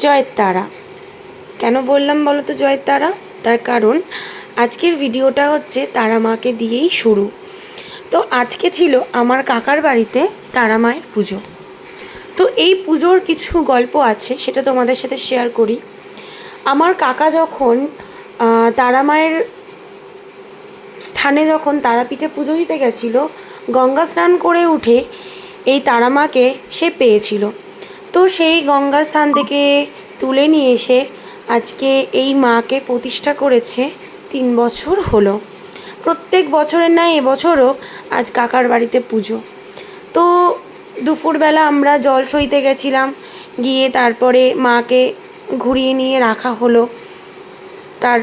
জয়ের তারা। কেন বললাম বলো তো জয়ের তারা? তার কারণ আজকের ভিডিওটা হচ্ছে তারা মাকে দিয়েই শুরু। তো আজকে ছিল আমার কাকার বাড়িতে তারা মায়ের পুজো। তো এই পুজোর কিছু গল্প আছে, সেটা তোমাদের সাথে শেয়ার করি। আমার কাকা যখন তারা মায়ের স্থানে যখন তারাপীঠে পুজো দিতে গেছিলো, গঙ্গা স্নান করে উঠে এই তারা মাকে সে পেয়েছিল। তো সেই গঙ্গা স্থান থেকে তুলে নিয়ে এসে আজকে এই মাকে প্রতিষ্ঠা করেছে। 3 বছর হলো। প্রত্যেক বছরের ন্যায় এবছরও আজ কাকার বাড়িতে পুজো। তো দুপুরবেলা আমরা জল সইতে গেছিলাম, গিয়ে তারপরে মাকে ঘুরিয়ে নিয়ে রাখা হলো তার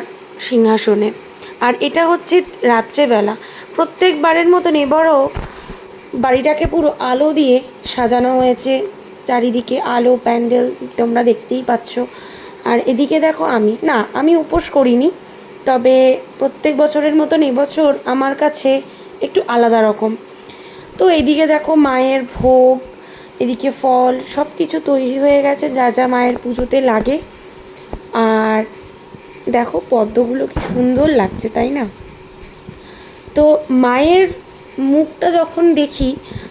সিংহাসনে। আর এটা হচ্ছে রাত্রেবেলা। প্রত্যেকবারের মতন এবারও বাড়িটাকে পুরো আলো দিয়ে সাজানো হয়েছে। চারিদিকে আলো, প্যান্ডেল তোমরা দেখতেই পাচ্ছ। আর এদিকে দেখো আমি উপোস করিনি, তবে প্রত্যেক বছরের মতন এবছর আমার কাছে একটু আলাদা রকম। তো এদিকে দেখো মায়ের ভোগ, এদিকে ফল, সব কিছু তৈরি হয়ে গেছে যা যা মায়ের পুজোতে লাগে। আর দেখো পদ্মগুলো কি সুন্দর লাগছে, তাই না? তো মায়ের মুখটা যখন দেখি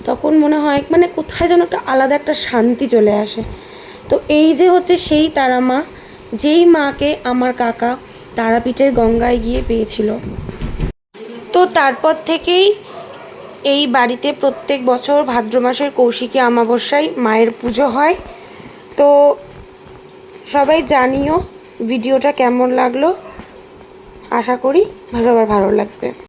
তখন মনে হয় কোথায় যেন একটা আলাদা একটা শান্তি চলে আসে। তো এই যে হচ্ছে সেই তারা মা, যেই মাকে আমার কাকা তারাপীঠের গঙ্গায় গিয়ে পেয়েছিল। তো তারপর থেকেই এই বাড়িতে প্রত্যেক বছর ভাদ্র মাসের কৌশিকী অমাবস্যায় মায়ের পুজো হয়। তো সবাই জানিও ভিডিওটা কেমন লাগলো। আশা করি সবার ভালো লাগবে।